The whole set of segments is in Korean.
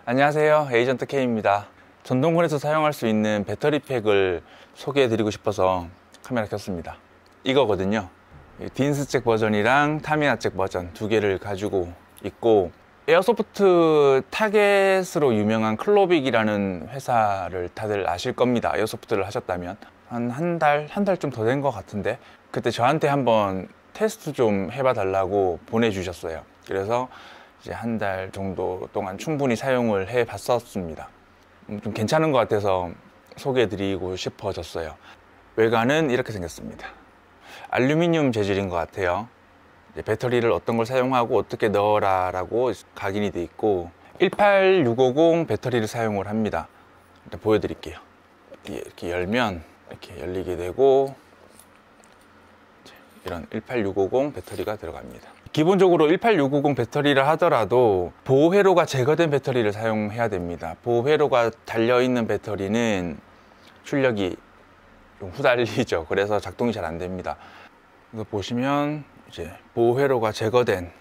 안녕하세요, 에이전트 K입니다. 전동권에서 사용할 수 있는 배터리팩을 소개해 드리고 싶어서 카메라 켰습니다. 이거거든요. 딘스잭 버전이랑 타미나잭 버전 두 개를 가지고 있고, 에어소프트 타겟으로 유명한 클로빅이라는 회사를 다들 아실 겁니다. 에어소프트를 하셨다면 한 달 좀 더 된 것 같은데, 그때 저한테 한번 테스트 좀 해봐 달라고 보내주셨어요. 그래서 이제 한 달 정도 동안 충분히 사용을 해 봤었습니다. 좀 괜찮은 것 같아서 소개해 드리고 싶어졌어요. 외관은 이렇게 생겼습니다. 알루미늄 재질인 것 같아요. 배터리를 어떤 걸 사용하고 어떻게 넣어라 라고 각인이 돼 있고, 18650 배터리를 사용을 합니다. 일단 보여드릴게요. 이렇게 열면 이렇게 열리게 되고, 이런 18650 배터리가 들어갑니다. 기본적으로 18650 배터리를 하더라도 보호회로가 제거된 배터리를 사용해야 됩니다. 보호회로가 달려있는 배터리는 출력이 좀 후달리죠. 그래서 작동이 잘 안 됩니다. 그래서 보시면 이제 보호회로가 제거된,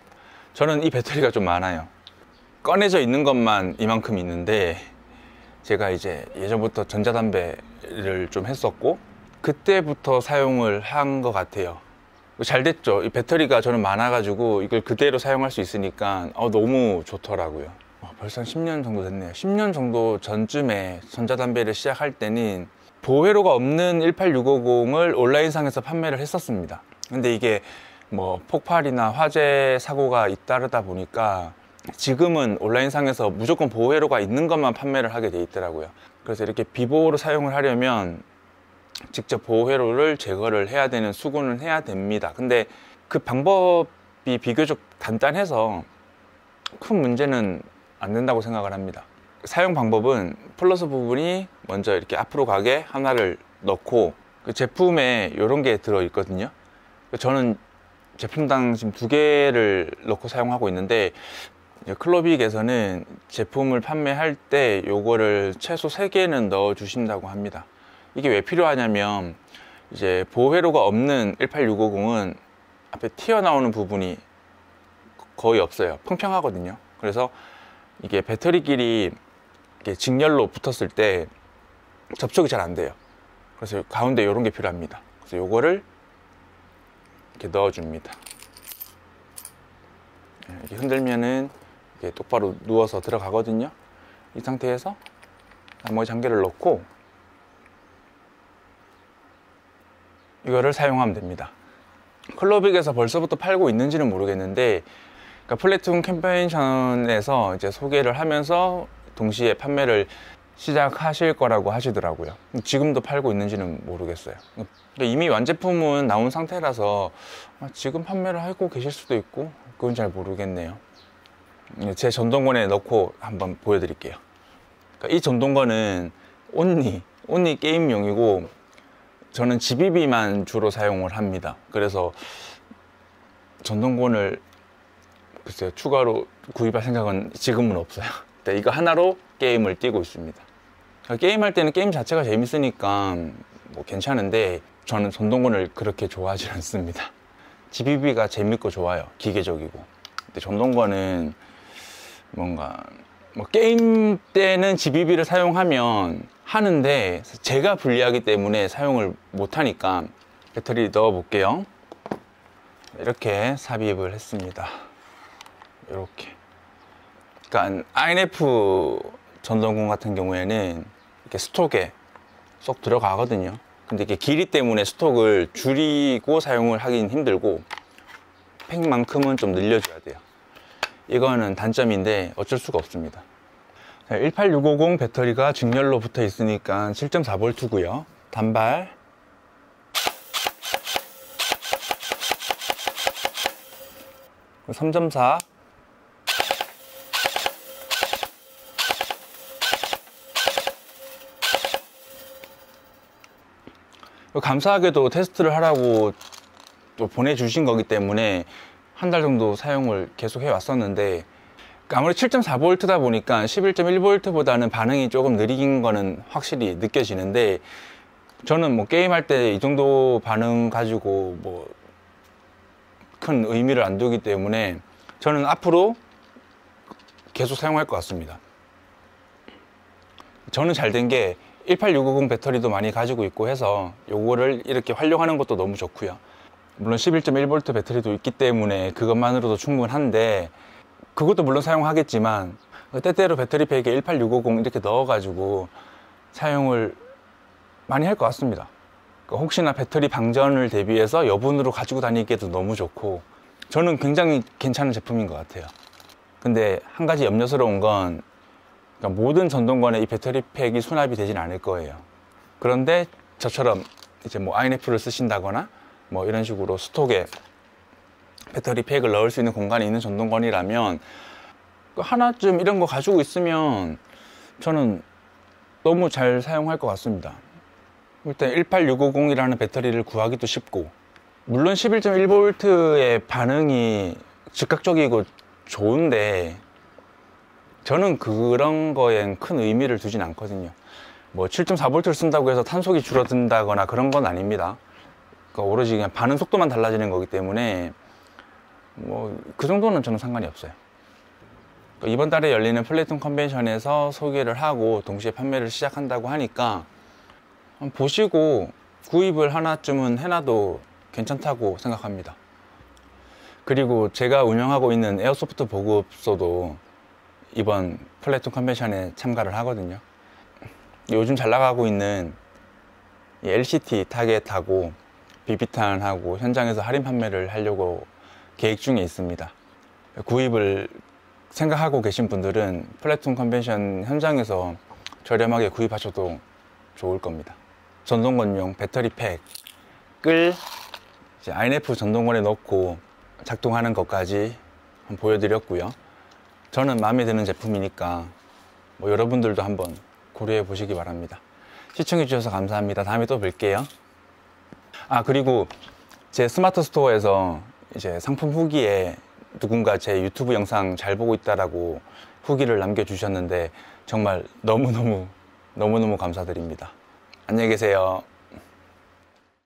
저는 이 배터리가 좀 많아요. 꺼내져 있는 것만 이만큼 있는데, 제가 이제 예전부터 전자담배를 좀 했었고 그때부터 사용을 한 것 같아요. 잘 됐죠. 이 배터리가 저는 많아가지고 이걸 그대로 사용할 수 있으니까 너무 좋더라고요. 벌써 한 10년 정도 됐네요. 10년 정도 전쯤에 전자담배를 시작할 때는 보호회로가 없는 18650을 온라인상에서 판매를 했었습니다. 근데 이게 뭐 폭발이나 화재 사고가 잇따르다 보니까 지금은 온라인상에서 무조건 보호회로가 있는 것만 판매를 하게 돼 있더라고요. 그래서 이렇게 비보호로 사용을 하려면 직접 보호회로를 제거를 해야 되는 수고는 해야 됩니다. 근데 그 방법이 비교적 간단해서 큰 문제는 안 된다고 생각을 합니다. 사용 방법은 플러스 부분이 먼저 이렇게 앞으로 가게 하나를 넣고, 그 제품에 이런 게 들어 있거든요. 저는 제품당 지금 2개를 넣고 사용하고 있는데, 클로빅에서는 제품을 판매할 때 요거를 최소 3개는 넣어 주신다고 합니다. 이게 왜 필요하냐면, 이제 보호회로가 없는 18650은 앞에 튀어나오는 부분이 거의 없어요. 평평하거든요. 그래서 이게 배터리끼리 이렇게 직렬로 붙었을 때 접촉이 잘 안 돼요. 그래서 가운데 이런 게 필요합니다. 그래서 요거를 이렇게 넣어줍니다. 이렇게 흔들면은 이렇게 똑바로 누워서 들어가거든요. 이 상태에서 나머지 한 개를 넣고 이거를 사용하면 됩니다. 클로빅에서 벌써부터 팔고 있는지는 모르겠는데, 그러니까 플래툰 캠페인션에서 이제 소개를 하면서 동시에 판매를 시작하실 거라고 하시더라고요. 지금도 팔고 있는지는 모르겠어요. 이미 완제품은 나온 상태라서 지금 판매를 하고 계실 수도 있고, 그건 잘 모르겠네요. 제 전동건에 넣고 한번 보여드릴게요. 그러니까 이 전동건은 온리 게임용이고, 저는 GBB만 주로 사용을 합니다. 그래서 전동건을 글쎄요, 추가로 구입할 생각은 지금은 없어요. 이거 하나로 게임을 뛰고 있습니다. 게임할 때는 게임 자체가 재밌으니까 뭐 괜찮은데, 저는 전동건을 그렇게 좋아하지 않습니다. GBB가 재밌고 좋아요. 기계적이고. 근데 전동건은 뭔가 게임 때는 GBB를 사용하면 하는데 제가 불리하기 때문에 사용을 못하니까, 배터리 넣어 볼게요. 이렇게 삽입을 했습니다. 이렇게. 그러니까 INF 전동건 같은 경우에는 이렇게 스톡에 쏙 들어가거든요. 근데 이게 길이 때문에 스톡을 줄이고 사용을 하긴 힘들고, 팩만큼은 좀 늘려줘야 돼요. 이거는 단점인데 어쩔 수가 없습니다. 18650 배터리가 직렬로 붙어 있으니까 7.4V고요. 단발. 그리고 3.4. 감사하게도 테스트를 하라고 또 보내주신 거기 때문에 한 달 정도 사용을 계속 해왔었는데, 아무래도 7.4V다 보니까 11.1V보다는 반응이 조금 느린 거는 확실히 느껴지는데, 저는 뭐 게임할 때 이 정도 반응 가지고 뭐 큰 의미를 안 두기 때문에 저는 앞으로 계속 사용할 것 같습니다. 저는 잘 된 게 18650 배터리도 많이 가지고 있고 해서 요거를 이렇게 활용하는 것도 너무 좋고요. 물론 11.1V 배터리도 있기 때문에 그것만으로도 충분한데, 그것도 물론 사용하겠지만 때때로 배터리팩에 18650 이렇게 넣어가지고 사용을 많이 할 것 같습니다. 그러니까 혹시나 배터리 방전을 대비해서 여분으로 가지고 다니기에도 너무 좋고, 저는 굉장히 괜찮은 제품인 것 같아요. 근데 한 가지 염려스러운 건, 그러니까 모든 전동건에 이 배터리팩이 수납이 되진 않을 거예요. 그런데 저처럼 이제 뭐 INF를 쓰신다거나 뭐 이런 식으로 스톡에 배터리팩을 넣을 수 있는 공간이 있는 전동건이라면 하나쯤 이런 거 가지고 있으면 저는 너무 잘 사용할 것 같습니다. 일단 18650이라는 배터리를 구하기도 쉽고, 물론 11.1V의 반응이 즉각적이고 좋은데 저는 그런 거엔 큰 의미를 두진 않거든요. 뭐 7.4V를 쓴다고 해서 탄속이 줄어든다거나 그런 건 아닙니다. 그러니까 오로지 그냥 반응 속도만 달라지는 거기 때문에 뭐 그 정도는 저는 상관이 없어요. 그러니까 이번 달에 열리는 플래툰 컨벤션에서 소개를 하고 동시에 판매를 시작한다고 하니까 보시고 구입을 하나쯤은 해놔도 괜찮다고 생각합니다. 그리고 제가 운영하고 있는 에어소프트 보급소도 이번 플래툰 컨벤션에 참가를 하거든요. 요즘 잘 나가고 있는 LCT 타겟하고 비비탄하고 현장에서 할인 판매를 하려고 계획 중에 있습니다. 구입을 생각하고 계신 분들은 플래툰 컨벤션 현장에서 저렴하게 구입하셔도 좋을 겁니다. 전동건용 배터리팩을 이제 INF 전동건에 넣고 작동하는 것까지 보여드렸고요. 저는 마음에 드는 제품이니까 뭐 여러분들도 한번 고려해 보시기 바랍니다. 시청해 주셔서 감사합니다. 다음에 또 뵐게요. 그리고 제 스마트 스토어에서 이제 상품 후기에 누군가 제 유튜브 영상 잘 보고 있다라고 후기를 남겨주셨는데 정말 너무너무 감사드립니다. 안녕히 계세요.